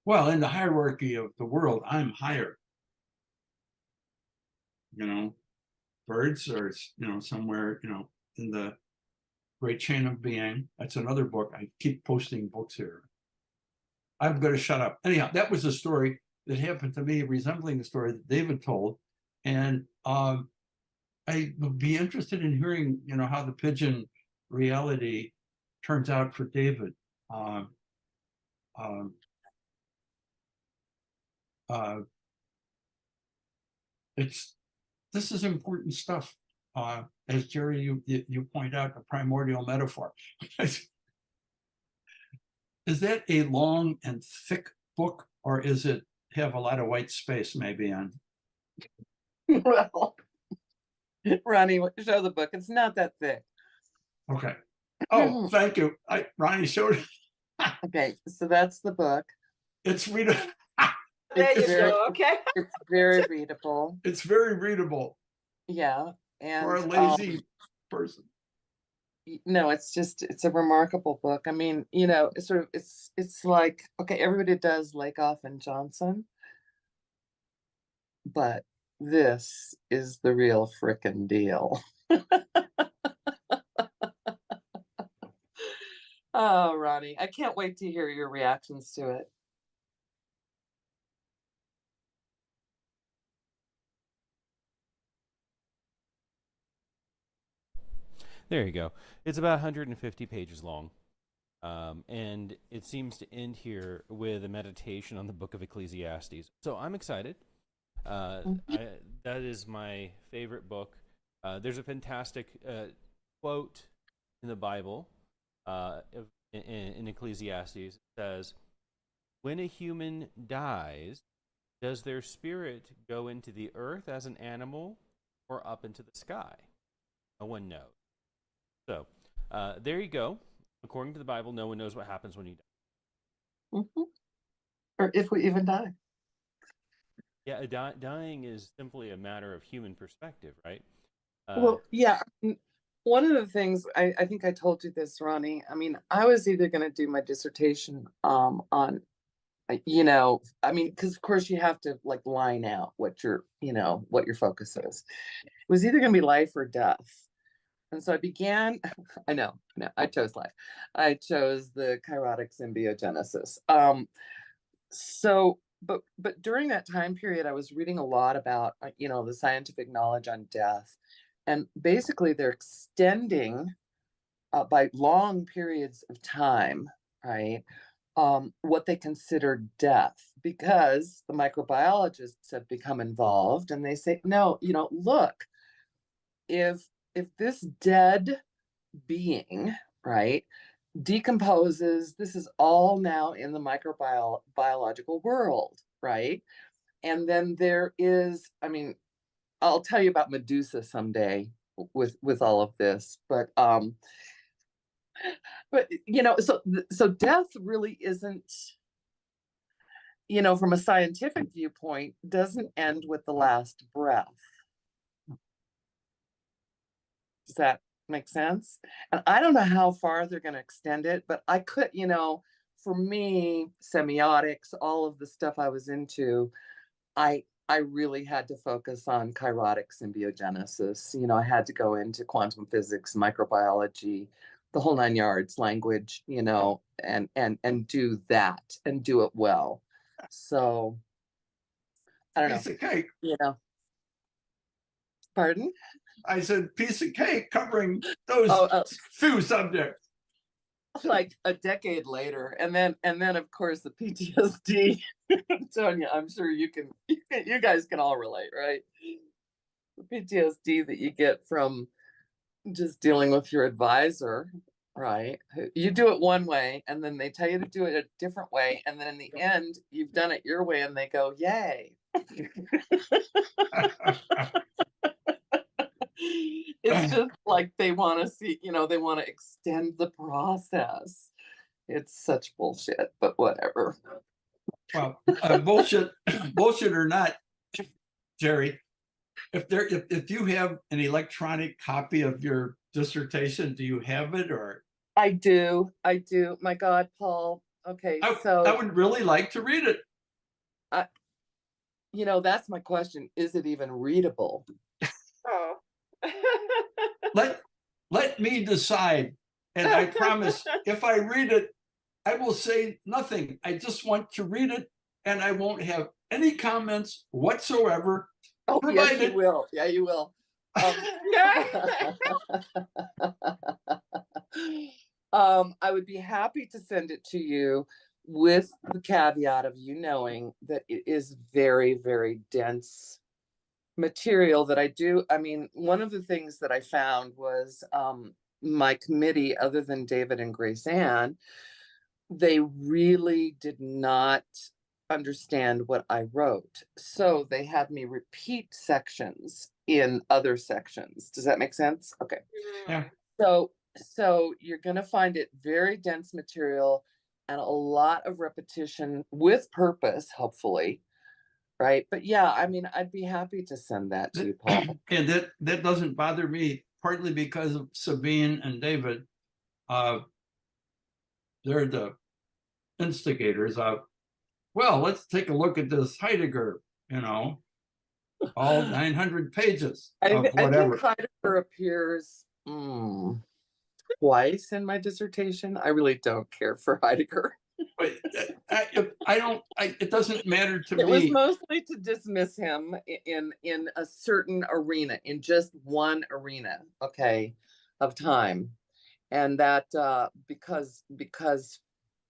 Well, in the hierarchy of the world, I'm higher. Birds are, somewhere, in the great chain of being. That's another book. I keep posting books here. I'm going to shut up. Anyhow, that was a story that happened to me resembling the story that David told. And I would be interested in hearing, how the pigeon reality turns out for David. This is important stuff. As Jerry, you point out, a primordial metaphor. Is that a long and thick book, or is it have a lot of white space maybe on? Well, Ronnie, show the book. It's not that thick. Okay. Oh, thank you. Ronnie showed it. Okay, so that's the book. It's readable. There you go. Okay. It's very readable. It's very readable. Yeah. And for a lazy person. No, it's a remarkable book. I mean, it's like, okay, everybody does Lakoff and Johnson, but this is the real frickin' deal. Oh, Ronnie, I can't wait to hear your reactions to it. There you go. It's about 150 pages long. And it seems to end here with a meditation on the book of Ecclesiastes. So I'm excited. That is my favorite book. There's a fantastic quote in the Bible, in Ecclesiastes. It says, when a human dies, does their spirit go into the earth as an animal or up into the sky? No one knows. So there you go. According to the Bible, no one knows what happens when you die. Mm-hmm. Or if we even die. Yeah, dying is simply a matter of human perspective, right? Well, yeah. One of the things, I think I told you this, Ronnie. I mean, I was either going to do my dissertation on, because of course you have to like line out what your focus is. It was either going to be life or death. And so I began, I chose life. I chose the kairotic symbiogenesis. But during that time period, I was reading a lot about, the scientific knowledge on death. And basically they're extending by long periods of time, right? What they consider death, because the microbiologists have become involved and they say, no, look, if this dead being, right, decomposes, this is all now in the microbiological world, right? And then there is, I'll tell you about Medusa someday with all of this, but so death really isn't, from a scientific viewpoint, doesn't end with the last breath. Does that make sense? And I don't know how far they're going to extend it, but I could, for me, semiotics, all of the stuff I was into, I I really had to focus on kairotic symbiogenesis. You know, I had to go into quantum physics, microbiology, the whole 9 yards, language, you know, and do that and do it well. So I don't know, Piece of cake. you know. Pardon? I said piece of cake covering those Oh, few subjects. like a decade later, and then of course the PTSD. Tonya, I'm sure you guys can all relate, right? The PTSD that you get from just dealing with your advisor, right? You do it one way, and then they tell you to do it a different way, and then in the end, you've done it your way, and they go, "Yay!" It's just like they want to see, you know, they want to extend the process. It's such bullshit, but whatever. Well, bullshit or not, Jerry, if you have an electronic copy of your dissertation, do you have it? Or I do. My God, Paul. Okay, so I would really like to read it. You know, that's my question. Is it even readable? Oh. Let me decide. And I promise, if I read it, I will say nothing. I just want to read it, and I won't have any comments whatsoever. Oh, provided... yes, you will. Yeah, you will. I would be happy to send it to you with the caveat of you knowing that it is very, very dense material that I do. I mean, one of the things that I found was my committee, other than David and Grace Ann, they really did not understand what I wrote. So they had me repeat sections in other sections. Does that make sense? Okay. Yeah. So you're going to find it very dense material and a lot of repetition with purpose, hopefully. Right. But yeah, I mean, I'd be happy to send that to you, Paul. And that doesn't bother me, partly because of Sabine and David. They're the instigators of, well, let's take a look at this Heidegger, you know, all 900 pages of whatever. I think Heidegger appears twice in my dissertation. I really don't care for Heidegger. But it doesn't matter to me. It was mostly to dismiss him in a certain arena, in just one arena, okay, of time. And that because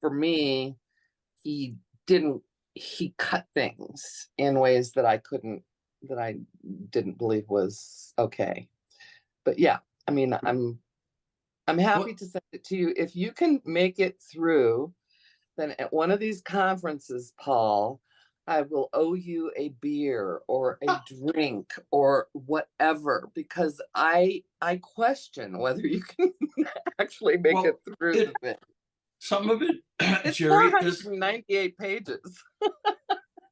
for me, he cut things in ways that I didn't believe was okay. But yeah, I mean, I'm happy to send it to you. If you can make it through, then at one of these conferences, Paul, I will owe you a beer or a drink or whatever, because I question whether you can actually make it through the thing. Some of it, it's Jerry, 498 pages.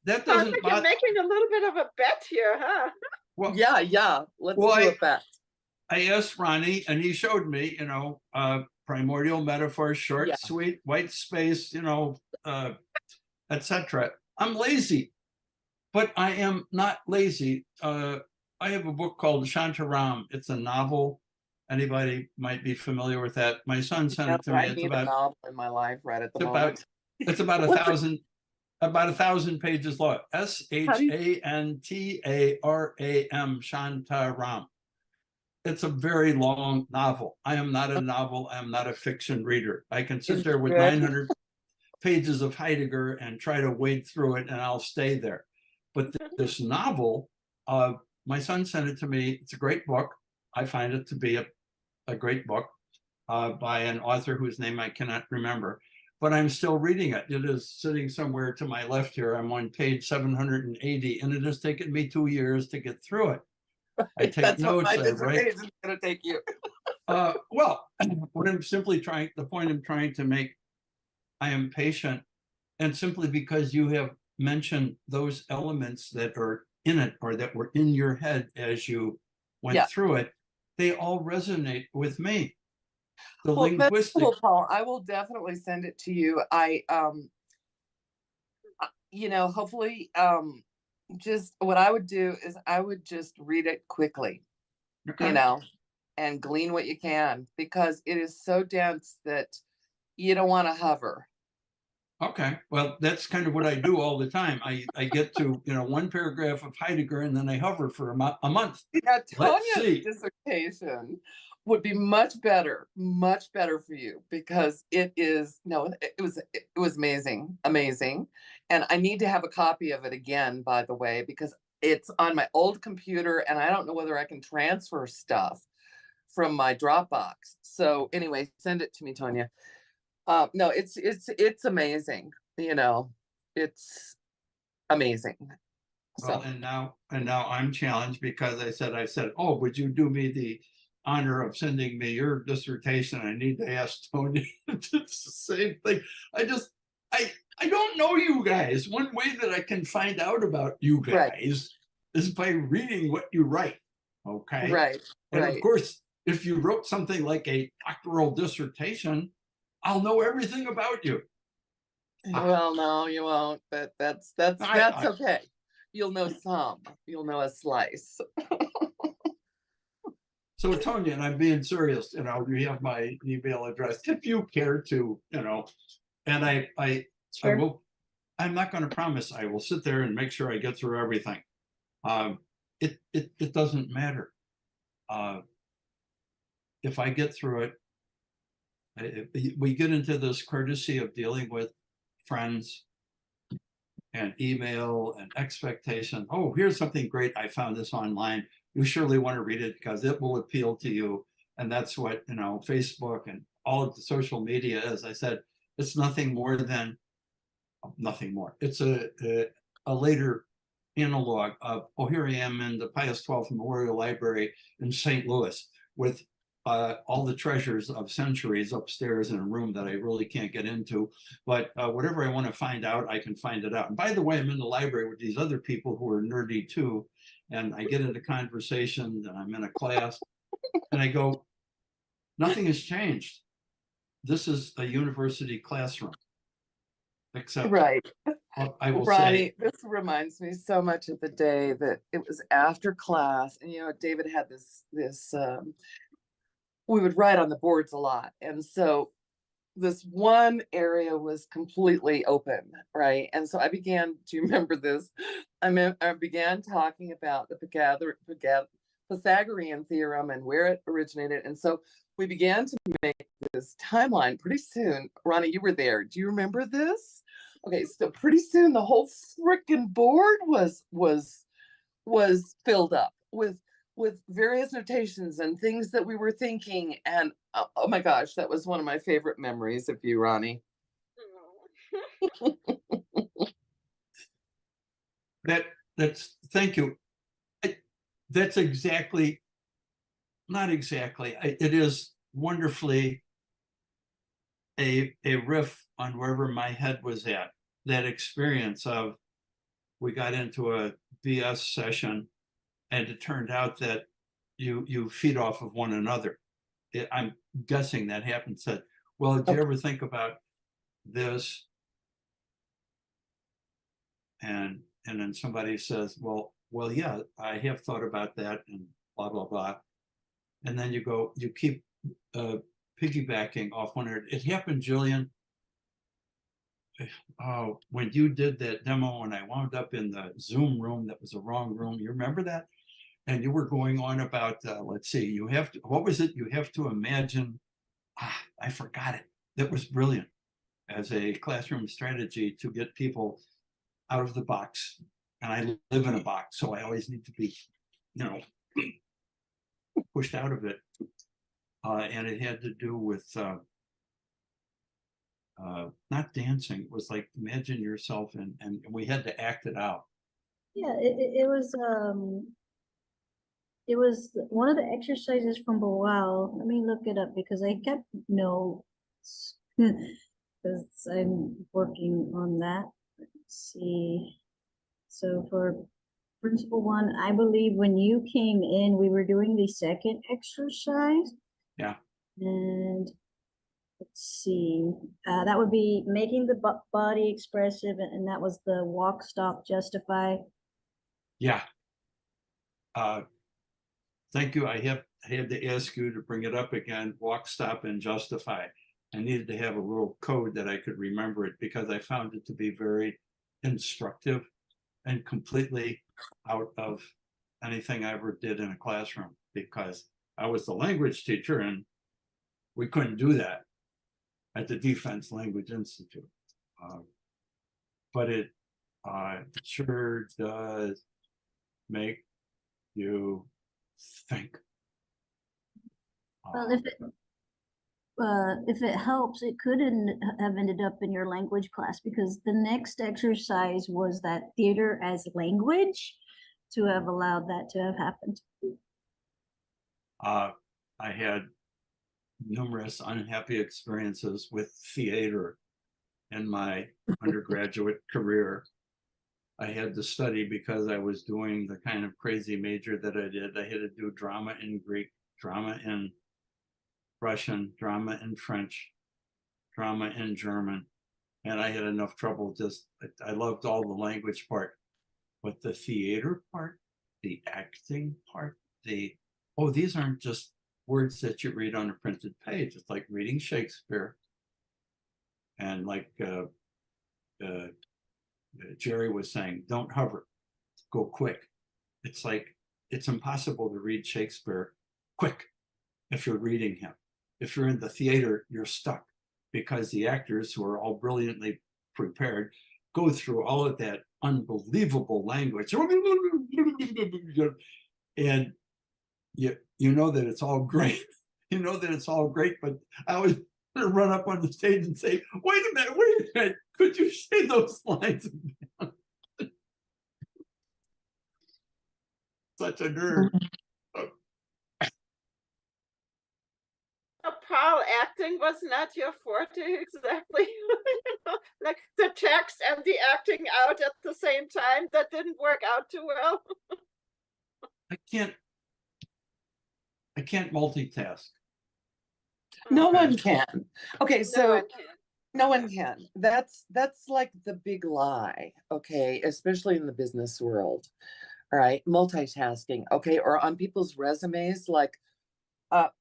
That doesn't. Like you're making a little bit of a bet here, huh? Well, yeah. Let's do a bet. I asked Ronnie, and he showed me, you know, primordial metaphor, short, sweet, white space, you know, etc. I'm lazy, but I am not lazy. I have a book called Shantaram. It's a novel. Anybody might be familiar with that. My son sent it to me. It's about a novel in my life right at the moment. It's about 1,000 pages long. Shantaram, Shantaram. It's a very long novel. I am not a novel. I am not a fiction reader. I can sit there with 900 pages of Heidegger and try to wade through it, and I'll stay there. But this novel, my son sent it to me. It's a great book. I find it to be a great book by an author whose name I cannot remember. But I'm still reading it. It is sitting somewhere to my left here. I'm on page 780, and it has taken me 2 years to get through it. I take notes. What my dissertation is going to take you. Well, what I'm simply the point I'm trying to make, I am patient, and simply because you have mentioned those elements that are in it or that were in your head as you went through it, they all resonate with me. The linguistic. That's cool, Paul. I will definitely send it to you. You know, hopefully, just what I would do is I would just read it quickly, Okay. and glean what you can, because it is so dense that you don't want to hover. Okay, well, that's kind of what I do all the time. I get to, one paragraph of Heidegger and then I hover for a month. Yeah, Let's Tanya's see. dissertation would be much better for you, because it was amazing. And I need to have a copy of it again, by the way, because it's on my old computer and I don't know whether I can transfer stuff from my Dropbox. So anyway, send it to me, Tanya. No, it's amazing. It's amazing. Well, So and now I'm challenged because I said, oh, would you do me the honor of sending me your dissertation? I need to ask Tony. It's the same thing. I don't know you guys. One way that I can find out about you Right. guys is by reading what you write. Okay. right, And right. of course, if you wrote something like a doctoral dissertation, I'll know everything about you. Well, no, you won't, but that's okay. You'll know some. You'll know a slice. So Tonya, and I'm being serious, you have my email address if you care to, and I Sure. will, I'm not going to promise I will sit there and make sure I get through everything. It doesn't matter. If I get through it, we get into this courtesy of dealing with friends and email and expectation. Oh, here's something great. I found this online. You surely want to read it because it will appeal to you. And that's what, Facebook and all of the social media, as I said, it's nothing more. It's a later analog of, oh, here I am in the Pius XII Memorial Library in St. Louis with all the treasures of centuries upstairs in a room that I really can't get into. But whatever I want to find out, I can find it out. And by the way, I'm in the library with these other people who are nerdy too. And I get into conversations and I'm in a class and I go, nothing has changed. This is a university classroom. Except Right. I will Ronnie, say, this reminds me so much of the day that it was after class, and David had this we would write on the boards a lot, and so this one area was completely open, right? And so I began, do you remember this? I began talking about the Pythagorean theorem and where it originated. And so we began to make this timeline. Pretty soon, Ronnie, you were there. Do you remember this? Okay, so pretty soon the whole freaking board was filled up with various notations and things that we were thinking. And oh my gosh, that was one of my favorite memories of you, Ronnie. that's thank you. That's exactly, not exactly. It is wonderfully a riff on wherever my head was at. That experience of, we got into a BS session and it turned out that you feed off of one another. I'm guessing that happened. Said, well, did you ever think about this? And then somebody says, well, yeah, I have thought about that, and blah blah blah. And then you keep piggybacking off one another. It happened, Jillian. Oh, when you did that demo, and I wound up in the Zoom room that was the wrong room. You remember that? And you were going on about, let's see, you have to, what was it? You have to imagine, I forgot it. That was brilliant as a classroom strategy to get people out of the box. And I live in a box, so I always need to be, pushed out of it. And it had to do with not dancing. It was like, imagine yourself, and we had to act it out. Yeah, it was one of the exercises from Boal. Let me look it up because I kept notes because I'm working on that. Let's see. So for principle 1, I believe when you came in, we were doing the second exercise. Yeah. And let's see, that would be making the body expressive, and that was the walk, stop, justify. Yeah. Thank you. I had to ask you to bring it up again. Walk, stop, and justify. I needed to have a little code that I could remember it because I found it to be very instructive and completely out of anything I ever did in a classroom, because I was the language teacher and we couldn't do that at the Defense Language Institute. But it sure does make you think. Well, if it helps, it could have ended up in your language class, because the next exercise was that theater as language, to have allowed that to have happened. I had numerous unhappy experiences with theater in my undergraduate career. I had to study because I was doing the kind of crazy major that I did. I had to do drama in Greek, drama in Russian, drama in French, drama in German. And I had enough trouble I loved all the language part, but the theater part, the acting part, these aren't just words that you read on a printed page. It's like reading Shakespeare. And like Jerry was saying, don't hover, go quick. It's like, it's impossible to read Shakespeare quick if you're reading him. If you're in the theater, you're stuck, because the actors, who are all brilliantly prepared, go through all of that unbelievable language. And you know that it's all great. You know that it's all great, but I always run up on the stage and say, wait a minute, could you say those lines again? Such a nerd. Paul, acting was not your forte exactly. Like the text and the acting out at the same time, that didn't work out too well. I can't multitask. No Okay. one can. Okay, so one can. no one can. That's like the big lie, okay, especially in the business world. All right, multitasking, okay, or on people's resumes, like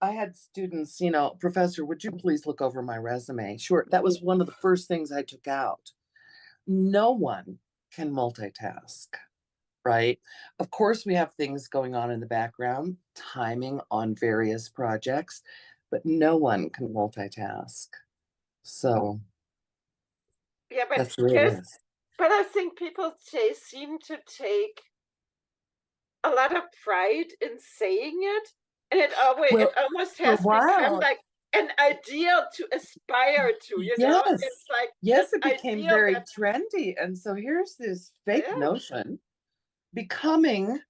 I had students, professor, would you please look over my resume? Sure, that was one of the first things I took out. No one can multitask, right? Of course, we have things going on in the background, timing on various projects, but no one can multitask. So Yeah, but that's the way it is. but I think people seem to take a lot of pride in saying it, and it almost has become like an ideal to aspire to, Yes. It's like Yes, this it became ideal very that, trendy. And so here's this fake Yeah. notion becoming,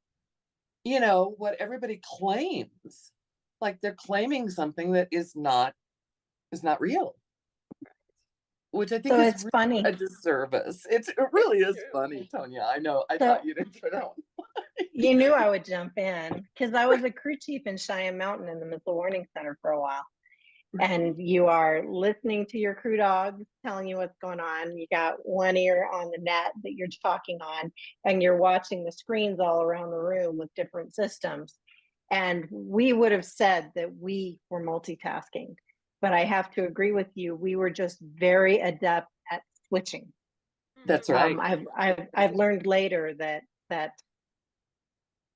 what everybody claims. Like they're claiming something that is not real. Which I think So is it's really funny. a disservice. It really is true. funny, Tonya. I know. I So- thought you'd enjoy that one. You knew I would jump in because I was a crew chief in Cheyenne Mountain in the Missile Warning Center for a while. And you are listening to your crew dogs telling you what's going on. You got one ear on the net that you're talking on, and you're watching the screens all around the room with different systems. And we would have said that we were multitasking, but I have to agree with you. We were just very adept at switching. That's right. I've learned later that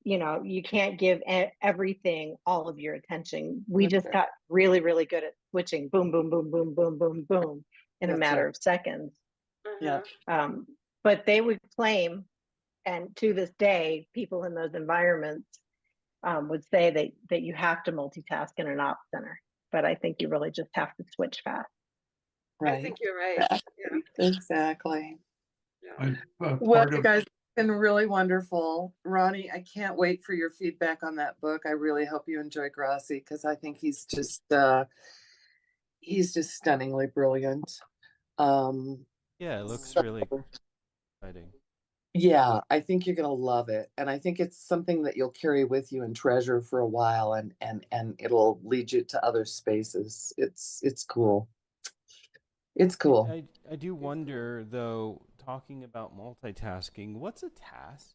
you can't give everything all of your attention. We just got really, really good at switching. Boom, boom, boom, boom, boom, boom, boom, in a matter of seconds. Yeah. But they would claim, and to this day, people in those environments would say that you have to multitask in an ops center. But I think you really just have to switch fast. Right. I think you're right. Yeah. Exactly. Yeah. Well, you guys, been really wonderful. Ronnie, I can't wait for your feedback on that book. I really hope you enjoy Grassi, because I think he's just stunningly brilliant. Yeah, it looks really exciting. Yeah, I think you're gonna love it. And I think it's something that you'll carry with you and treasure for a while, and it'll lead you to other spaces. It's cool. It's cool. I do wonder, though, talking about multitasking, what's a task?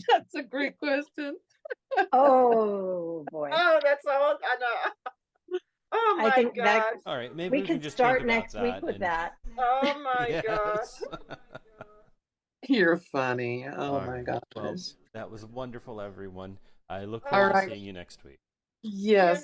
That's a great question. Oh boy. Oh, that's all. I know. Oh I my think God. that All right, maybe we we can could just start think about next week with and- that. Oh my Yes. God. You're funny. Oh All my right. gosh. Well, that was wonderful, everyone. I look All forward right. to seeing you next week. Yes.